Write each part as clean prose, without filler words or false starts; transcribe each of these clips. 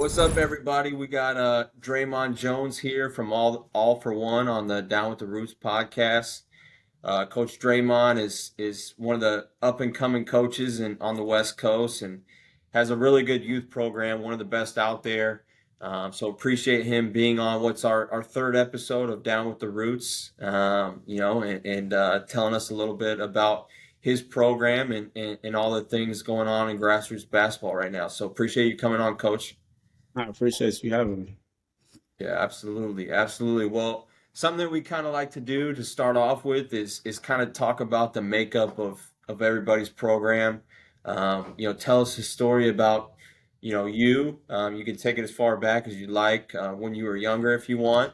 What's up, everybody? We got Dreymon Jones here from All for One on the Down with the Roots podcast. Coach Dreymon is one of the up and coming coaches on the West Coast and has a really good youth program, one of the best out there. So appreciate him being on what's our third episode of Down with the Roots. And telling us a little bit about his program and all the things going on in grassroots basketball right now. So appreciate you coming on, Coach. I appreciate you having me. Yeah, absolutely, absolutely. Well, something that we kind of like to do to start off with is kind of talk about the makeup of everybody's program. Tell us a story about you. You can take it as far back as you like when you were younger, if you want.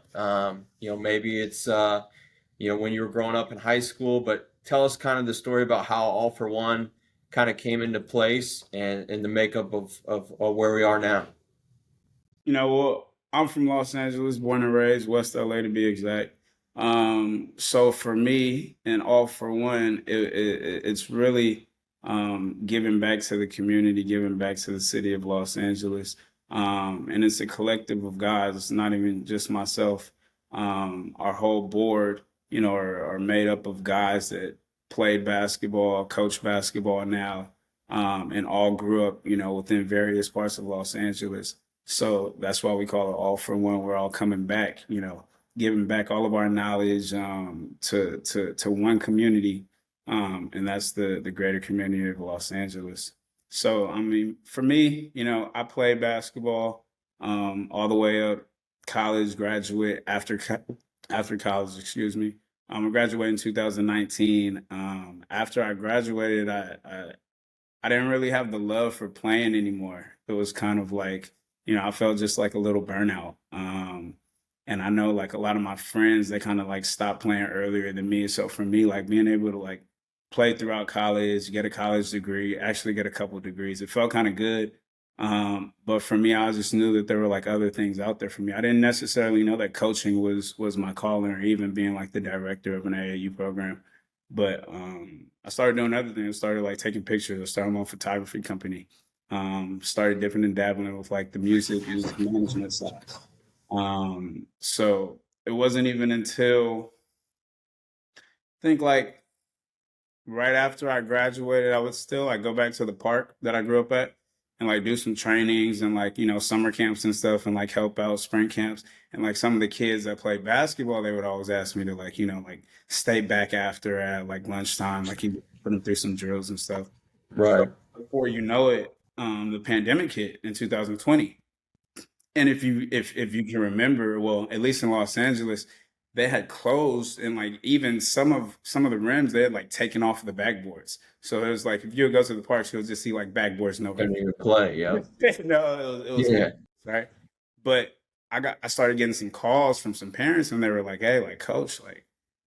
Maybe it's when you were growing up in high school, but tell us kind of the story about how All for One kind of came into place and the makeup of where we are now. Well, I'm from Los Angeles, born and raised, West LA to be exact. So for me and All for One, it's really giving back to the community, giving back to the city of Los Angeles. And it's a collective of guys. It's not even just myself. Our whole board, are made up of guys that played basketball, coach basketball now, and all grew up, within various parts of Los Angeles. So that's why we call it All for One. We're all coming back, giving back all of our knowledge to one community, and that's the greater community of Los Angeles. So I mean, for me, I played basketball all the way up, college, graduate after college, excuse me. I graduated in 2019. After I graduated, I didn't really have the love for playing anymore. It was kind of like, I felt just like a little burnout. And I know like a lot of my friends, they kind of like stopped playing earlier than me. So for me, like being able to like play throughout college, get a college degree, actually get a couple of degrees, it felt kind of good. But for me, I just knew that there were like other things out there for me. I didn't necessarily know that coaching was my calling or even being like the director of an AAU program. But I started doing other things. I started like taking pictures. I started my own photography company. Started dipping and dabbling with like the music management side. So it wasn't even until I think like right after I graduated, I would still like go back to the park that I grew up at and like do some trainings and like, summer camps and stuff and like help out spring camps. And like some of the kids that played basketball, they would always ask me to like, like stay back after at like lunchtime, like you put them through some drills and stuff. Right. Before you know it, the pandemic hit in 2020. And if you can remember, well, at least in Los Angeles, they had closed and like even some of the rims they had like taken off the backboards. So it was like if you would go to the parks, you'll just see like backboards Couldn't nowhere. even play, yeah. No, it was Yeah. right. But I started getting some calls from some parents and they were like, "Hey, like coach, like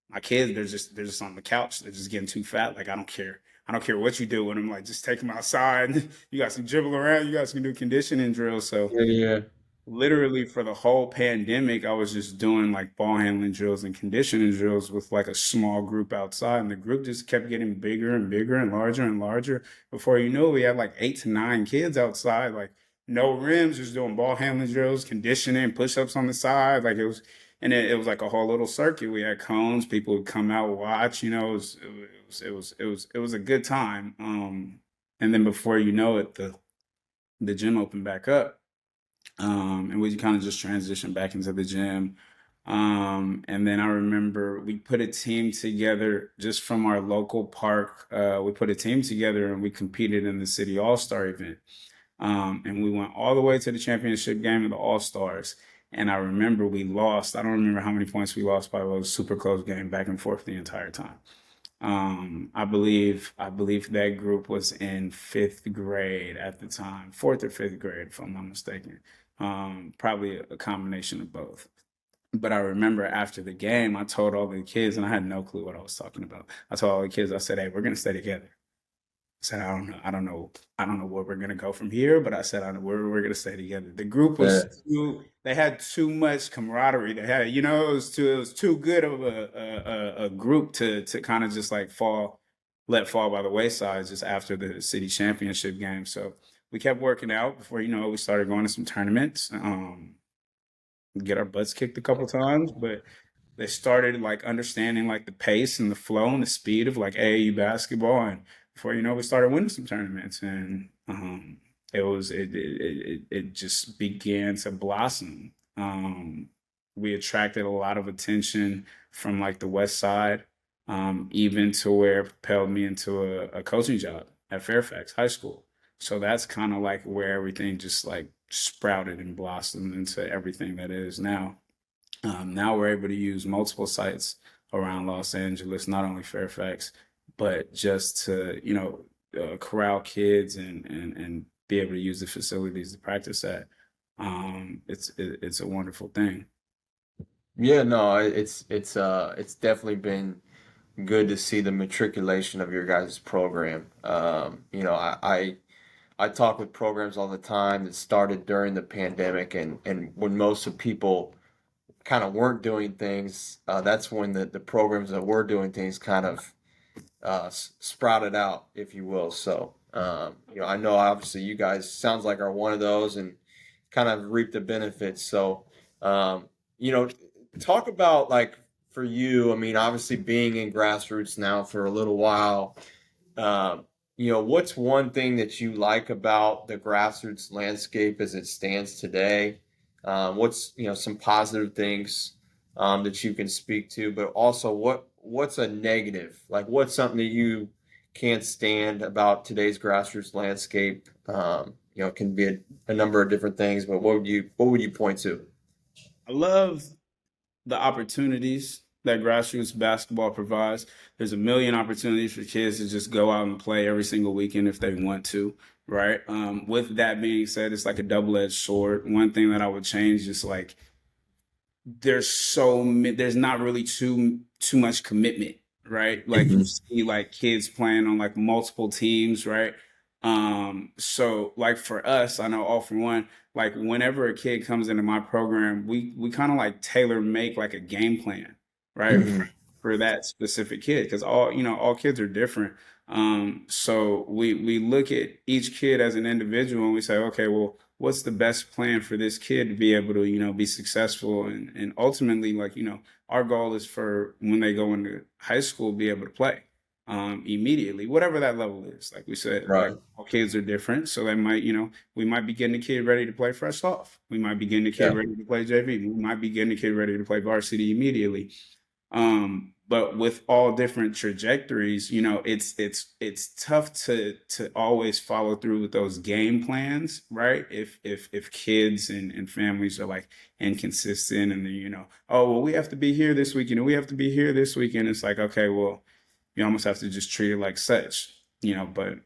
my kids, they're just on the couch. They're just getting too fat. Like I don't care. I don't care what you do with them. Like just take them outside. You guys can dribble around. You guys can do conditioning drills." So Yeah, yeah. literally for the whole pandemic, I was just doing like ball handling drills and conditioning drills with like a small group outside, and the group just kept getting bigger and bigger and larger and larger. Before you know it, we had like 8 to 9 kids outside, like no rims, just doing ball handling drills, conditioning, push-ups on the side. Like it was, and it was like a whole little circuit. We had cones, people would come out, watch. It was a good time. And then before you know it, the gym opened back up, and we kind of just transitioned back into the gym. And then I remember we put a team together just from our local park. We put a team together and we competed in the city all-star event. And we went all the way to the championship game of the all-stars. And I remember we lost. I don't remember how many points we lost, but it was a super close game, back and forth the entire time. I believe that group was in fifth grade at the time, fourth or fifth grade, if I'm not mistaken. Probably a combination of both. But I remember after the game, I told all the kids, and I had no clue what I was talking about. I told all the kids, I said, "Hey, we're gonna stay together." I said, I don't know where we're gonna go from here, but I said, we're gonna stay together. The group Yeah. was they had too much camaraderie. They had, it was too good of a group to kind of just like let fall by the wayside just after the city championship game. So we kept working out before, we started going to some tournaments. Get our butts kicked a couple times, but they started like understanding like the pace and the flow and the speed of like AAU basketball, and before we started winning some tournaments, and it just began to blossom. We attracted a lot of attention from like the West Side, even to where it propelled me into a coaching job at Fairfax High School. So that's kind of like where everything just like sprouted and blossomed into everything that it is now. Now we're able to use multiple sites around Los Angeles, not only Fairfax, but just to, corral kids and be able to use the facilities to practice at. It's a wonderful thing. Yeah, no, it's definitely been good to see the matriculation of your guys' program. I talk with programs all the time that started during the pandemic, and when most of people kind of weren't doing things, that's when the programs that were doing things kind of sprouted out, if you will. So, I know obviously you guys sounds like are one of those and kind of reap the benefits. So, um, you know, talk about like for you. I mean, obviously being in grassroots now for a little while. What's one thing that you like about the grassroots landscape as it stands today? What's some positive things that you can speak to, but also what's a negative? Like what's something that you can't stand about today's grassroots landscape? It can be a number of different things, but what would you point to? I love the opportunities that grassroots basketball provides. There's a million opportunities for kids to just go out and play every single weekend if they want to, right? With that being said, it's like a double-edged sword. One thing that I would change is like there's not really too much commitment, right? Like you Mhm. see like kids playing on like multiple teams, right? So like for us, I know all for one, like whenever a kid comes into my program, we kind of like tailor make like a game plan, right? Mhm. For that specific kid, because all kids are different. So we look at each kid as an individual and we say, okay, well, what's the best plan for this kid to be able to, be successful, and ultimately, like, our goal is for when they go into high school, be able to play immediately, whatever that level is. Like we said, like Right. all kids are different. So they might, we might be getting a kid ready to play fresh off. We might be getting a kid Yeah. ready to play JV. We might be getting a kid ready to play varsity immediately. But with all different trajectories, it's tough to always follow through with those game plans, right? If kids and families are like inconsistent, and then oh well, we have to be here this weekend and we have to be here this weekend. It's like, okay, well, you almost have to just treat it like such, but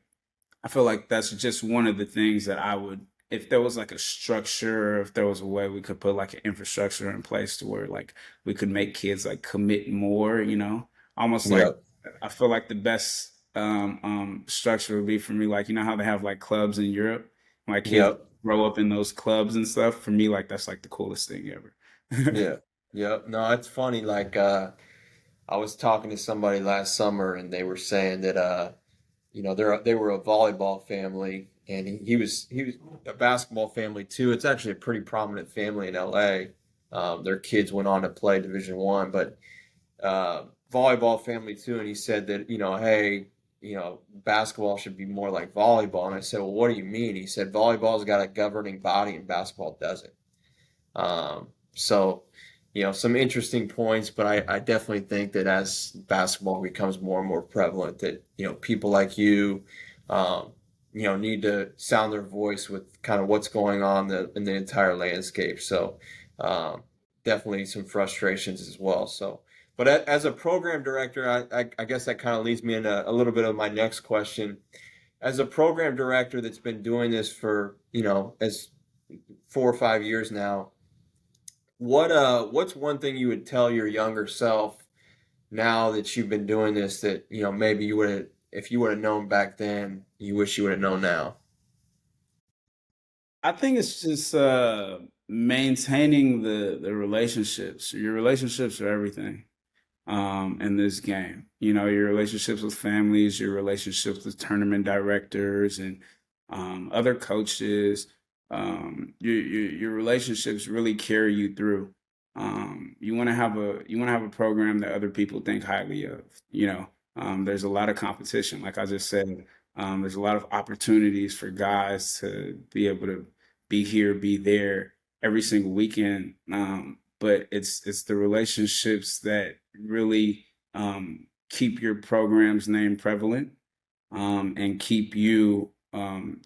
I feel like that's just one of the things that I would, if there was like a structure, if there was a way we could put like an infrastructure in place to where like we could make kids like commit more, almost like Yep. I feel like the best structure would be for me, like, how they have like clubs in Europe, like kids Yep. grow up in those clubs and stuff. For me, like that's like the coolest thing ever. Yeah. Yep. No, it's funny. Like, I was talking to somebody last summer and they were saying that, they were a volleyball family, and he was a basketball family too. It's actually a pretty prominent family in LA. Their kids went on to play Division 1, but volleyball family too. And he said that hey, basketball should be more like volleyball. And I said, well, what do you mean? He said volleyball's got a governing body and basketball doesn't. So, some interesting points, but I definitely think that as basketball becomes more and more prevalent, that, people like you, um, need to sound their voice with kind of what's going on in the entire landscape. So, um, definitely some frustrations as well. So, but as a program director, I guess that kind of leads me into a little bit of my next question. As a program director that's been doing this for, as 4 or 5 years now, what's one thing you would tell your younger self now that you've been doing this that maybe you would have, if you would have known back then, you wish you would have known now? I think it's just maintaining the relationships. Your relationships are everything in this game. Your relationships with families, your relationships with tournament directors, and other coaches. Your relationships really carry you through. You want to have a program that other people think highly of. There's a lot of competition, like I just said. There's a lot of opportunities for guys to be able to be here, be there every single weekend. But it's the relationships that really keep your program's name prevalent, and keep you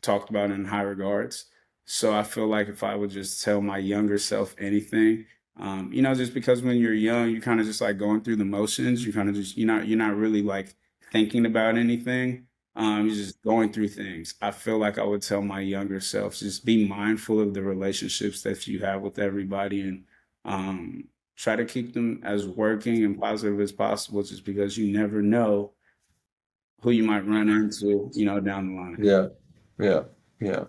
talked about in high regards. So I feel like if I would just tell my younger self anything, just because when you're young, you're kind of just like going through the motions. You kind of just you're not really like thinking about anything. You're just going through things. I feel like I would tell my younger self, just be mindful of the relationships that you have with everybody, and try to keep them as working and positive as possible, just because you never know who you might run into, down the line. Yeah, yeah, yeah.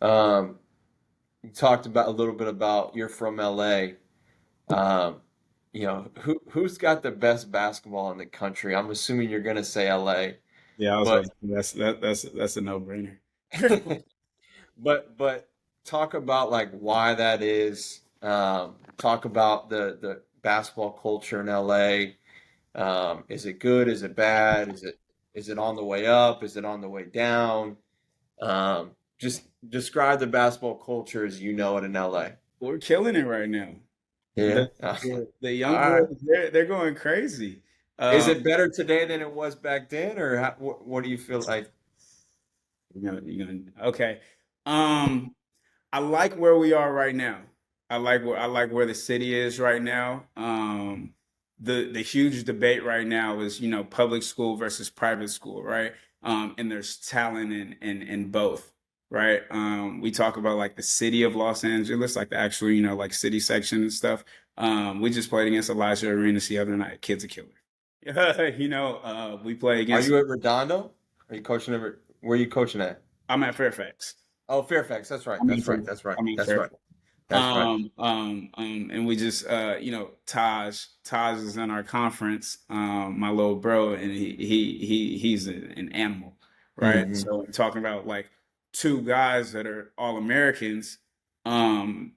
Um, you talked about a little bit about you're from LA. Um, who's got the best basketball in the country? I'm assuming you're gonna say LA, Yeah, I was but about to that's a no-brainer. but talk about like why that is. Talk about the basketball culture in LA. Is it good? Is it bad? Is it on the way up? Is it on the way down? Just describe the basketball culture as you know it in LA. We're killing it right now. Yeah. The All young right. boys, they're going crazy. Is Um, it better today than it was back then, or what do you feel like? okay. Um, I like where we are right now. I like where the city is right now. The huge debate right now is, public school versus private school, right? And there's talent in both, right? We talk about like the city of Los Angeles, like the actual, like city section and stuff. We just played against Elijah Arenas the other night. Kid's a killer. We play Are against. you at Redondo? Are you coaching over? Where are you coaching at? I'm at Fairfax. Oh, Fairfax. That's right. I'm in That's right. Fairfax. That's right. I'm in That's right. Fairfax. That's right. And we just, Taj is in our conference, my little bro, and he's an animal, right? Hmm. So talking about like two guys that are all Americans, um,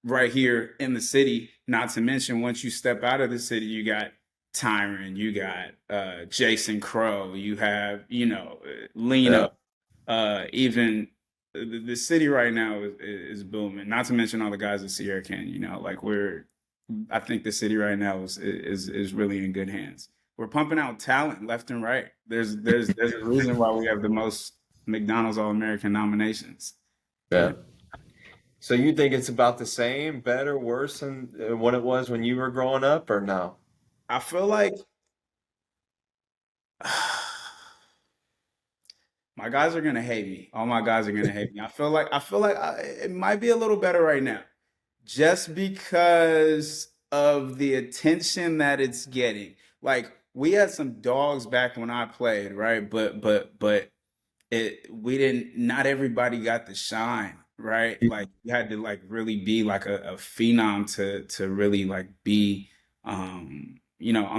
right here in the city. Not to mention, once you step out of the city, you got Tyron, you got Jason Crow, you have Yeah. Lena, even the city right now is booming. Not to mention all the guys at Sierra Canyon. Like I think the city right now is really in good hands. We're pumping out talent left and right. There's a reason why we have the most McDonald's All American nominations. Yeah. Yeah. So you think it's about the same, better, worse than what it was when you were growing up, or no? I feel like my guys are gonna hate me. All my guys are gonna hate me. It might be a little better right now, just because of the attention that it's getting. Like we had some dogs back when I played, right? But we didn't. Not everybody got the shine, right? Like you had to like really be like a phenom to really like be on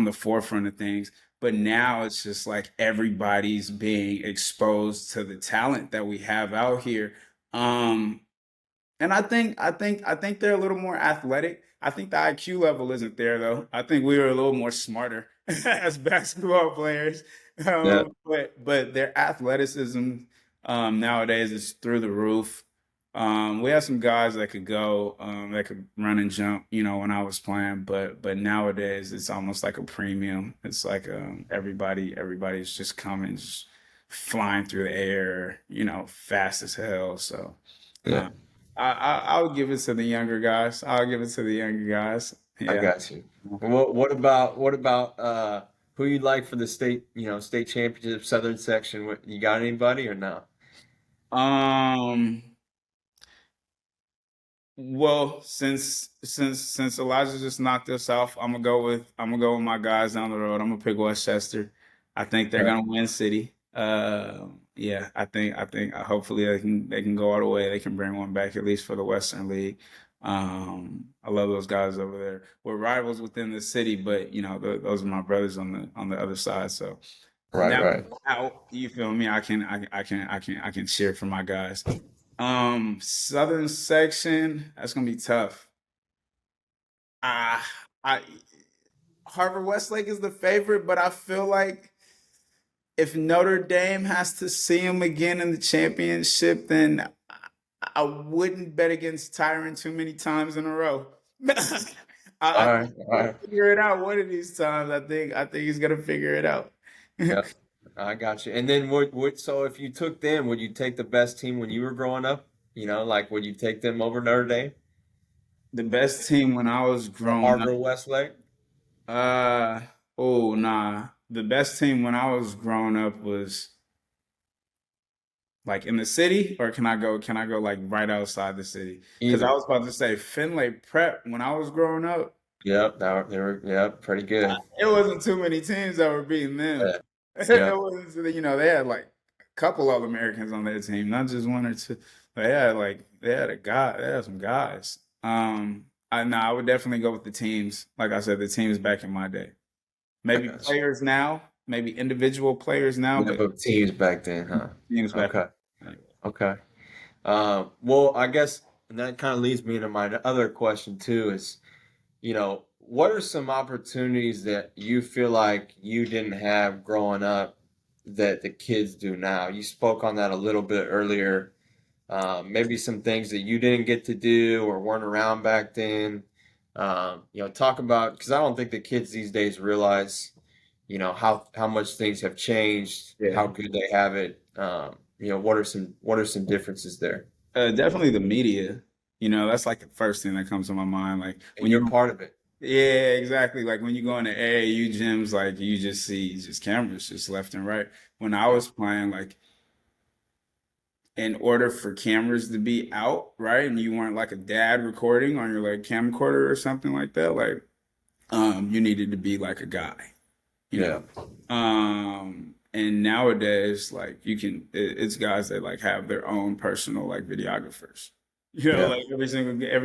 the forefront of things. But now it's just like everybody's being exposed to the talent that we have out here. Um, and I think they're a little more athletic. I think the IQ level isn't there though. I think we were a little more smarter as basketball players. Yeah. But their athleticism nowadays is through the roof. We have some guys that could go, that could run and jump, when I was playing, but nowadays it's almost like a premium. It's like everybody's just coming, just flying through the air, fast as hell. So. Yeah. Um, I would give it to the younger guys. I'll give it to the younger guys. I Yeah. got you. What about who you like for the state championship Southern section? You got anybody or no? Um. Well, since Elijah just knocked us off, I'm gonna go with my guys down the road. I'm gonna pick Westchester. I think they're Yeah. gonna win city. Yeah, I think hopefully they can go all the way. They can bring one back at least for the Western League. I love those guys over there. We're rivals within the city, but those are my brothers on the other side. So Right, Now right. out, you feel me? I can cheer for my guys. Southern section, that's gonna be tough. Ah, I Harvard Westlake is the favorite, but I feel like if Notre Dame has to see him again in the championship, then I wouldn't bet against Tyron too many times in a row. I All think right, he's all gonna right. figure it out one of these times. I think he's gonna figure it out. Yep. I got you. And then so if you took them, would you take the best team when you were growing up? Like would you take them over Notre Dame The best team when I was or growing up, Harvard Westlake? uh, oh nah. The best team when I was growing up was like in the city, or can I go like right outside the city? Because I Either. was about to say Finlay Prep when I was growing up. Yep, they were yep, pretty good. It wasn't too many teams that were beating them. Yeah. It Yep. wasn't, they had like a couple of Americans on their team, not just one or two. They had some guys. I would definitely go with the teams. Like I said, the teams back in my day. I Maybe got you. players now, maybe individual players now, Yeah, but but teams back then, huh? teams back. Okay. Okay. Well, I guess that kind of leads me to my other question too is, what are some opportunities that you feel like you didn't have growing up that the kids do now? You spoke on that a little bit earlier. Maybe some things that you didn't get to do or weren't around back then. Talk about because I don't think the kids these days realize, how much things have changed, Yeah. how good they have it. What are some differences there? Definitely the media. That's like the first thing that comes to my mind. Like And when you're you part of it. Yeah, exactly. Like when you go into AAU gyms, like you just see just cameras just left and right. When I Yeah. was playing, like in order for cameras to be out, right, and you weren't like a dad recording on your like camcorder or something like that, like you needed to be like a guy, you know. Yeah. And nowadays, like it's guys that like have their own personal like videographers. Yeah. Like every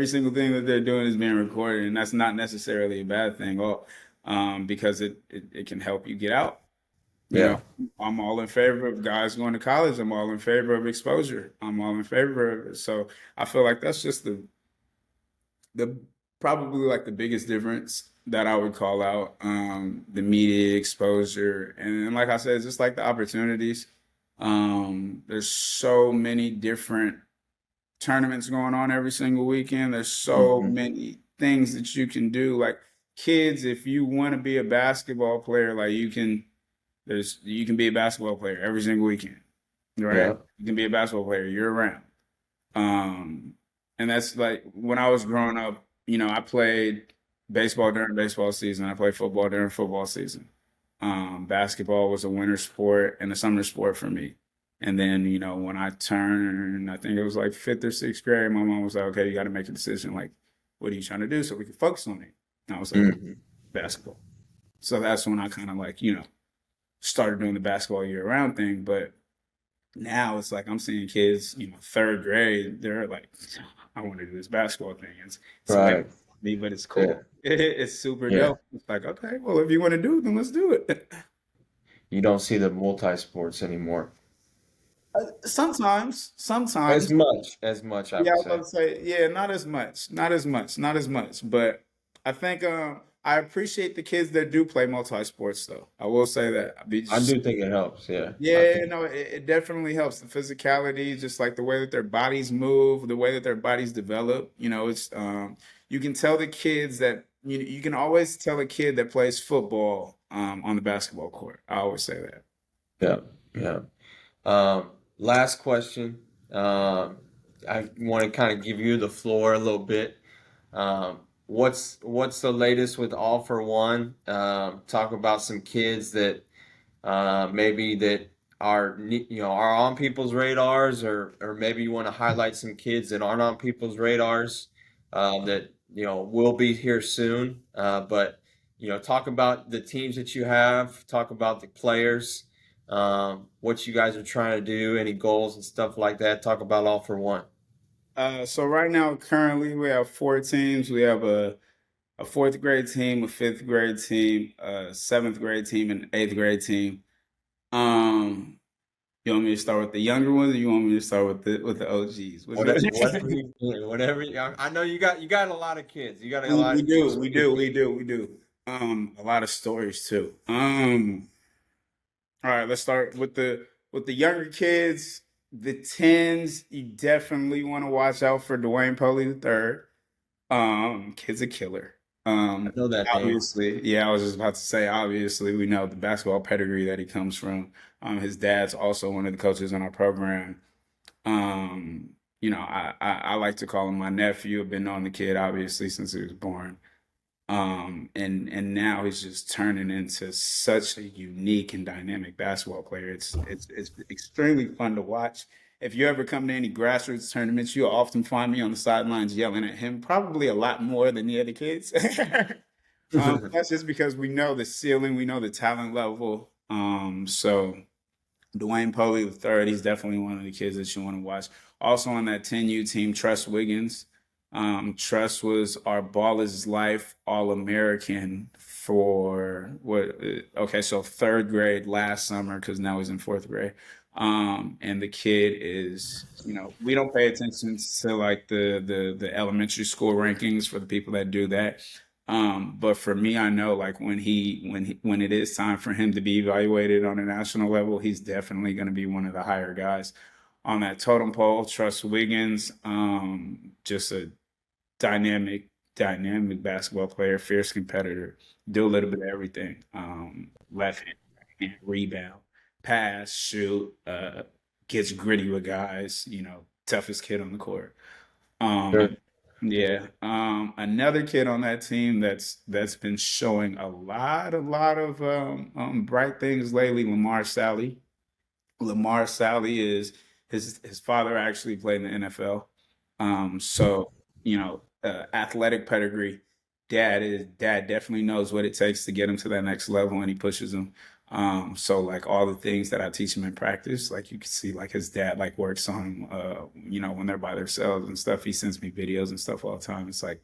single thing that they're doing is being recorded, and that's not necessarily a bad thing, because it can help you get out. You know, Yeah. I'm all in favor of guys going to college. I'm all in favor of exposure. I'm all in favor of it. So I feel like that's just the probably like the biggest difference that I would call out, the media exposure. And like I said, it's just like the opportunities. There's so many different tournaments going on every single weekend. There's so Hmm. many things that you can do. Like kids, if you want to be a basketball player, like you can be a basketball player every single weekend, right? Yeah. You can be a basketball player year round. Um, and that's like when I was growing up, I played baseball during baseball season. I played football during football season. Basketball was a winter sport and a summer sport for me. And then, when I turned, I think it was like fifth or sixth grade, my mom was like, okay, you got to make a decision. Like, what are you trying to do so we can focus on it? And I was like, Hmm. basketball. So that's when I kind of like, started doing the basketball year round thing. But now it's like I'm seeing kids, third grade, they're like, I want to do this basketball thing. It's late Right. for me, but it's Yeah. cool. It's super Yeah. dope. It's like, okay, well, if you want to do it, then let's do it. You don't see the multi-sports anymore Sometimes, as much, I yeah, I would was about say. to say, yeah, not as much. But I think I appreciate the kids that do play multi sports, though. I will say that. I do think it helps. Yeah. I Yeah, think. no, it definitely helps the physicality, just like the way that their bodies move, the way that their bodies develop. It's you can tell the kids that you can always tell a kid that plays football on the basketball court. I always say that. Yeah. Yeah. Last question. I want to kind of give you the floor a little bit. What's the latest with All for One? Talk about some kids that maybe that are on people's radars, or maybe you want to highlight some kids that aren't on people's radars that will be here soon. But talk about the teams that you have. Talk about the players. What you guys are trying to do, any goals and stuff like that. Talk about All for One. So right now, currently, we have four teams. We have a fourth grade team, a fifth grade team, a seventh grade team, and an eighth grade team. Um, you want me to start with the younger ones, or you want me to start with the OGs? Which one? Whatever. I know you got a lot of kids. You got a We lot of do, kids. we do, we do, we do. A lot of stories too. All right, let's start with the younger kids, the tens. You definitely want to watch out for Dwayne Poley the third. Kid's a killer. I know that name. Obviously, yeah, I was just about to say, obviously, we know the basketball pedigree that he comes from. His dad's also one of the coaches in our program. Um, I like to call him my nephew. I've been knowing the kid obviously since he was born. And now he's just turning into such a unique and dynamic basketball player. It's extremely fun to watch. If you ever come to any grassroots tournaments, you'll often find me on the sidelines yelling at him, probably a lot more than the other kids. That's just because we know the ceiling, we know the talent level. So Dwayne Poley the third, he's definitely one of the kids that you want to watch. Also on that 10U team, Trust Wiggins. Trust was our Ball is Life All-American for what? Okay, so third grade last summer because now he's in fourth grade. And the kid is, we don't pay attention to like the elementary school rankings for the people that do that. But for me, I know like when it is time for him to be evaluated on a national level, he's definitely going to be one of the higher guys on that totem pole. Trust Wiggins, just a dynamic basketball player, fierce competitor, do a little bit of everything. Left hand, right hand, rebound, pass, shoot, gets gritty with guys, toughest kid on the court. Sure. Um, yeah. Another kid on that team that's been showing a lot of bright things lately, Lamar Sally. Lamar Sally is his father actually played in the NFL. So athletic pedigree. Dad definitely knows what it takes to get him to that next level, and he pushes him. So like all the things that I teach him in practice, like you can see, like his dad like works on, when they're by themselves and stuff. He sends me videos and stuff all the time. It's like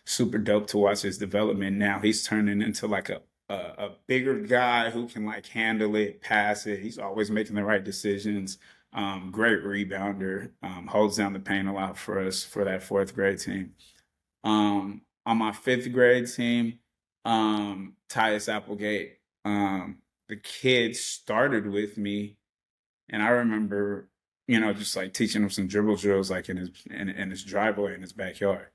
super dope to watch his development. Now he's turning into like a bigger guy who can like handle it, pass it. He's always making the right decisions. Great rebounder, holds down the paint a lot for us for that fourth grade team. On my fifth grade team, Tyus Applegate, the kid started with me, and I remember, just like teaching him some dribble drills, like in his driveway in his backyard.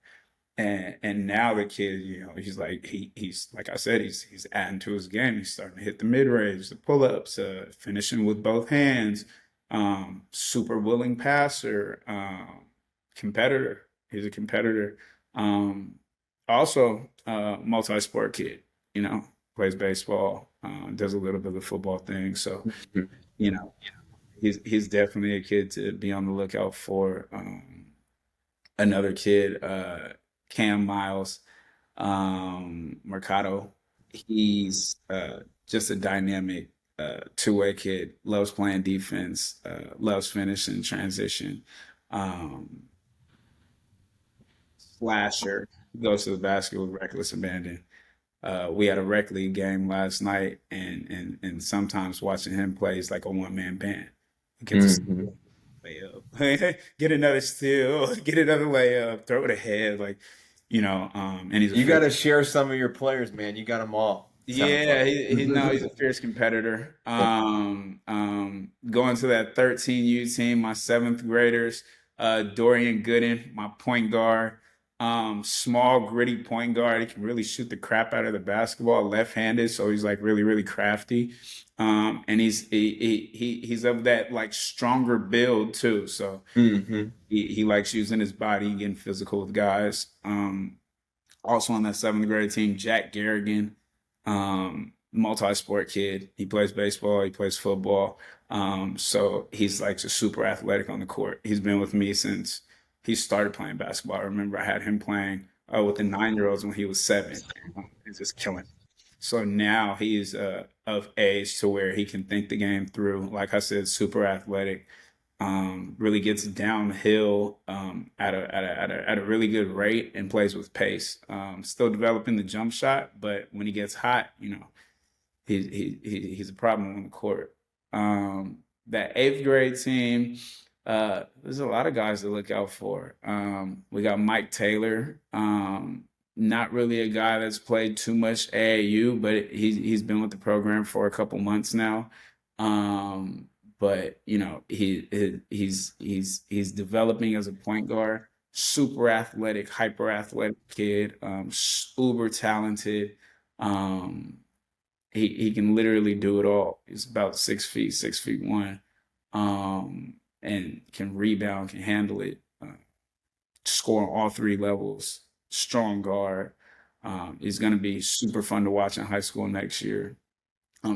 And now the kid, he's like he's like I said, he's adding to his game. He's starting to hit the mid range, the pull ups, finishing with both hands. Super willing passer, competitor. He's a competitor. Um, Also, multi sport kid. Plays baseball, does a little bit of the football thing. So Mhm. you know, he's definitely a kid to be on the lookout for. Another kid, Cam Miles, Mercado. He's just a dynamic two-way kid. Loves playing defense. Loves finishing transition. Um, Slasher. Goes to the basket with reckless abandon. We had a rec league game last night, and sometimes watching him play is like a one-man band. He gets a Mhm. layup, get another steal, get another layup, throw it ahead, like and he's a You fierce. got to share some of your players, man. You got them all. Sounds Yeah, like. he's a fierce competitor. Going to that 13U team, my seventh graders, Dorian Gooden, my point guard, small gritty point guard. He can really shoot the crap out of the basketball, left-handed, so he's like really really crafty. And he's of that like stronger build too, so Hmm. he likes using his body and getting physical with guys. Also on that seventh grade team, Jack Garrigan, multi-sport kid. He plays baseball, he plays football. So he's like just super athletic on the court. He's been with me since he started playing basketball. I remember I had him playing with the 9-year-olds when he was 7. He's just killing. So now he's of age to where he can think the game through. Like I said, super athletic. Really gets downhill at a really good rate and plays with pace. Still developing the jump shot, but when he gets hot, he's a problem on the court. That eighth grade team, there's a lot of guys to look out for. We got Mike Taylor. Not really a guy that's played too much AAU, but he's been with the program for a couple months now. But you know he's developing as a point guard. Super athletic, hyper athletic kid. Uber talented. Um, he can literally do it all. He's about 6 feet, 6'1", and can rebound, can handle it, score on all three levels. Strong guard. He's going to be super fun to watch in high school next year.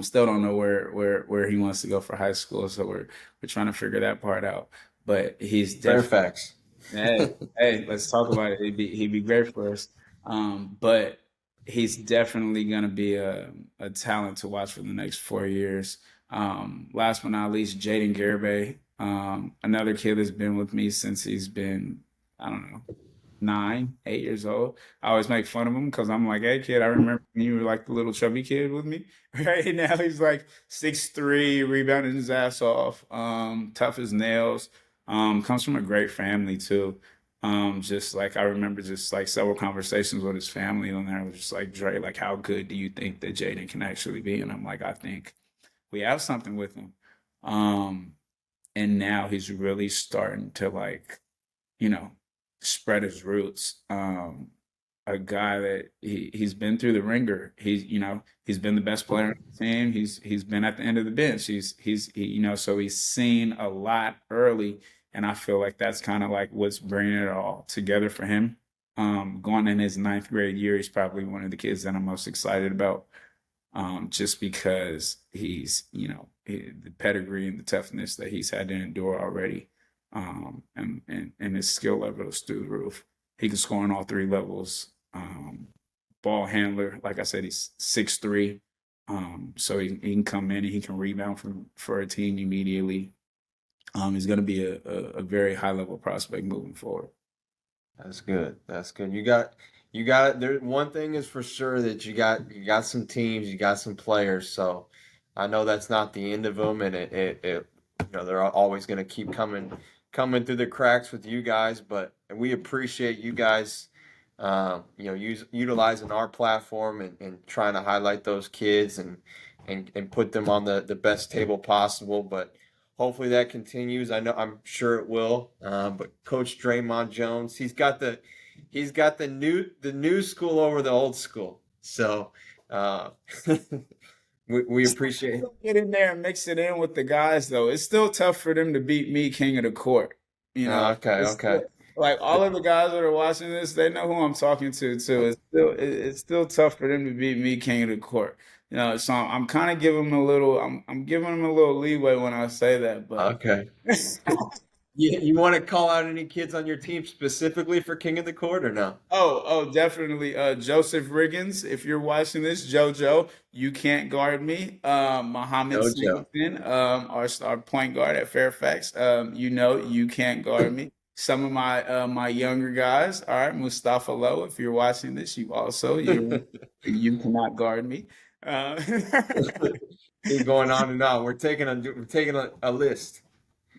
Still don't know where he wants to go for high school, so we're trying to figure that part out. But he's definitely Fairfax. hey, let's talk about it. He'd be great for us. But he's definitely gonna be a talent to watch for the next 4 years. Last but not least, Jaden Garibay, another kid that's been with me since he's been, I don't know, 9, 8 years old. I always make fun of him because I'm like, hey kid, I remember when you were like the little chubby kid with me. Right now he's like 6'3", rebounding his ass off, tough as nails. Comes from a great family too. Just like I remember just like several conversations with his family and I was just like, Dre, like how good do you think that Jaden can actually be? And I'm like, I think we have something with him. Um, and now he's really starting to like, you know, spread his roots. A guy that he's been through the ringer. He's been the best player on the team. He's been at the end of the bench. So he's seen a lot early, and I feel like that's kind of like what's bringing it all together for him. Going in his ninth grade year, he's probably one of the kids that I'm most excited about. Just because the pedigree and the toughness that he's had to endure already, and his skill level is through the roof. He can score on all three levels. Ball handler, like I said, he's 6'3", so he can come in and he can rebound for a team immediately. He's going to be a very high level prospect moving forward. That's good. That's good. You got it. There, one thing is for sure that you got some teams, you got some players. So I know that's not the end of them, and they're always going to keep coming through the cracks with you guys. But we appreciate you guys, utilizing our platform and trying to highlight those kids and put them on the best table possible. But hopefully that continues. I'm sure it will. But Coach Dreymon Jones, he's got the new school over the old school. So uh, we appreciate. Get in there and mix it in with the guys, though. It's still tough for them to beat me, king of the court. Okay, It's okay. still like all of the guys that are watching this, they know who I'm talking to too. It's still tough for them to beat me, king of the court. So I'm kind of giving them a little. I'm giving them a little leeway when I say that, but. Okay. You want to call out any kids on your team specifically for King of the Court or no? Oh, definitely. Joseph Riggins, if you're watching this, JoJo, you can't guard me. Muhammad Jojo. Singleton, our point guard at Fairfax, you can't guard me. Some of my younger guys, all right, Mustafa Lowe, if you're watching this, you cannot guard me. Uh, Keep going on and on. We're taking a list,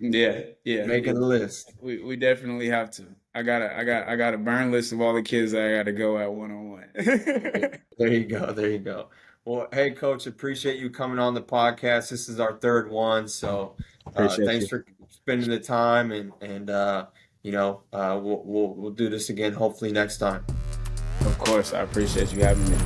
yeah, yeah, making yeah. a list. We definitely have to. I got a burn list of all the kids that I got to go at one on one. There you go. There you go. Well, hey, Coach, appreciate you coming on the podcast. This is our third one, so Appreciate thanks you. for spending the time and we'll do this again hopefully next time. Of course, I appreciate you having me.